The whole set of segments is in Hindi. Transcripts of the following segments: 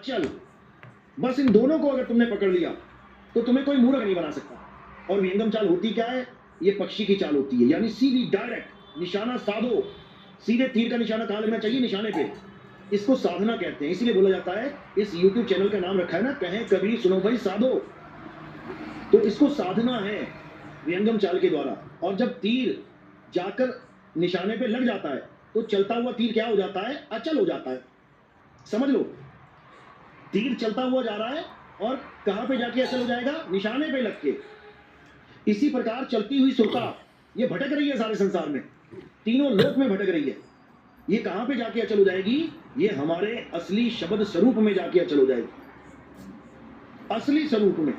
अचल, बस इन दोनों को अगर तुमने पकड़ लिया तो तुम्हें कोई मूर्ख नहीं बना सकता। और विहंगम चाल होती क्या है? ये पक्षी की चाल होती है, यानी सीधी डायरेक्ट, निशाना साधो। सीधे तीर का निशाना कहां लगना चाहिए? निशाने पे। इसको साधना कहते हैं, इसीलिए बोला जाता है, इस यूट्यूब चैनल का नाम रखा है ना, कहें कबीर सुनो भाई साधो। तो इसको साधना है विहंगम चाल के द्वारा। और जब तीर जाकर निशाने पे लग जाता है तो चलता हुआ तीर क्या हो जाता है? अचल हो जाता है। समझ लो, तीर चलता हुआ जा रहा है और कहां पे जाके अचल हो जाएगा? निशाने पे लग के। इसी प्रकार चलती हुई सुरता ये भटक रही है सारे संसार में, तीनों लोक में भटक रही है। ये कहां पे जाके अचल हो जाएगी? ये हमारे असली शब्द स्वरूप में जाके अचल हो जाएगी। असली स्वरूप में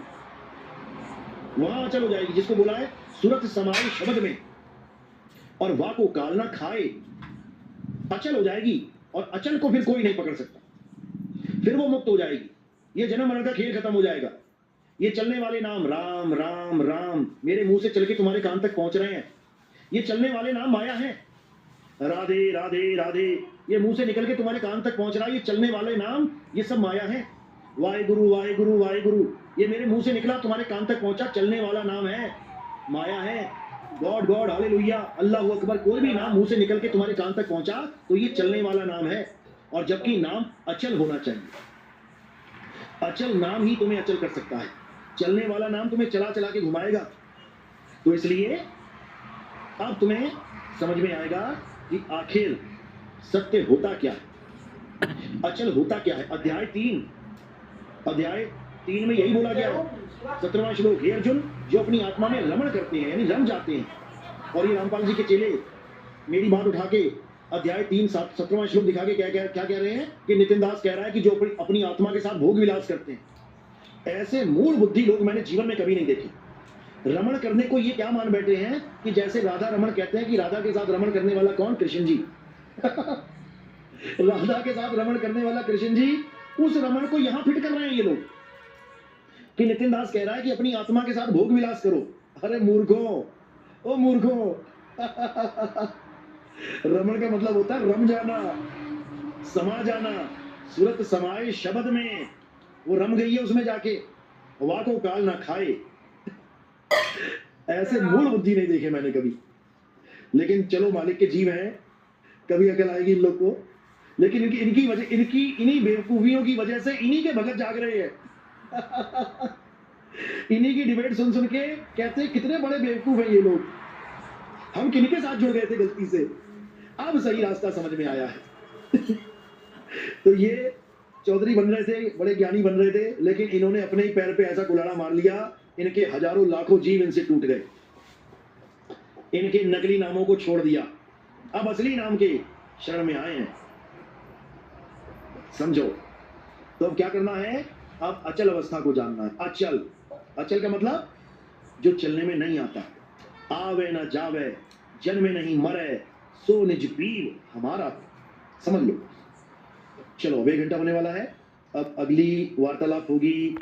वहां अचल हो जाएगी, जिसको बोला है सुरत समाये शब्द में। और वाह को काल ना खाए, अचल हो जाएगी। और अचल को फिर कोई नहीं पकड़ सकता, फिर वो मुक्त हो जाएगी। ये जन्म मरण का खेल खत्म हो जाएगा। ये चलने वाले नाम राम राम राम मेरे मुंह से चल के तुम्हारे कान तक पहुंच रहे हैं। ये चलने वाले नाम माया हैं। राधे राधे राधे ये मुंह से निकल के तुम्हारे कान तक पहुंच रहा है। ये चलने वाले नाम ये सब माया है। वाहेगुरु वाहेगुरु वाहेगुरु ये मेरे मुंह से निकला तुम्हारे कान तक पहुंचा, चलने वाला नाम है, माया है। गॉड गॉड हालेलुया अल्लाह अकबर कोई भी नाम मुंह से निकल के तुम्हारे कान तक पहुंचा तो ये चलने वाला नाम है। और जबकि नाम अचल होना चाहिए। अचल नाम ही तुम्हें अचल कर सकता है, चलने वाला नाम तुम्हें चला चला के घुमाएगा। तो इसलिए अब तुम्हें समझ में आएगा कि आखिर सत्य होता क्या है, अचल होता क्या है। अध्याय 3 में यही बोला गया है। 17वां श्लोक, हे अर्जुन जो अपनी आत्मा में रमण करते हैं यानी रम जाते हैं। और ये रामपाल जी के चेले मेरी बात उठा के अध्याय 3 17वां श्लोक दिखा के क्या कह रहे हैं कि नितिन दास कह रहा है कि जो अपनी आत्मा के साथ भोग विलास करते हैं, ऐसे मूल बुद्धि लोग मैंने जीवन में कभी नहीं देखे। रमण करने को ये क्या मान बैठे हैं कि जैसे राधा रमण कहते हैं कि राधा के साथ रमण करने वाला कौन? कृष्ण जी। राधा के साथ रमण करने वाला कृष्ण जी, उस रमण को यहां फिट कर रहे हैं ये लोग कि नितिन दास कह रहा है कि अपनी आत्मा के साथ भोग विलास करो। अरे मूर्खों, ओ मूर्खों। रमण का मतलब होता है रम जाना, समा जाना। सूरत समाये शब्द में, वो रम गई है उसमें जाके। वाह को काल ना खाए। ऐसे मूल बुद्धि नहीं देखे मैंने कभी। लेकिन चलो मालिक के जीव हैं, कभी अकल आएगी इन लोग को। लेकिन इन्हीं बेवकूफियों की वजह से इन्हीं के भगत जाग रहे हैं। इन्हीं की डिबेट सुन सुन के कहते हैं कितने बड़े बेवकूफ हैं ये लोग, हम किनके साथ जुड़ गए थे गलती से। अब सही रास्ता समझ में आया है। तो ये चौधरी बन रहे थे, बड़े ज्ञानी बन रहे थे, लेकिन इन्होंने अपने ही पैर पे ऐसा कुल्हाड़ा मार लिया, इनके हजारों लाखों जीव इनसे टूट गए। इनके नकली नामों को छोड़ दिया, अब असली नाम के शरण में आए हैं। समझो। तो अब क्या करना है? अब अचल अवस्था को जानना है। अचल, अचल का मतलब जो चलने में नहीं आता। आवे न जावे, जन्मे नहीं मरे, सो निज पीर हमारा। समझ लो। चलो अब 1 घंटा होने वाला है। अब अगली वार्तालाप होगी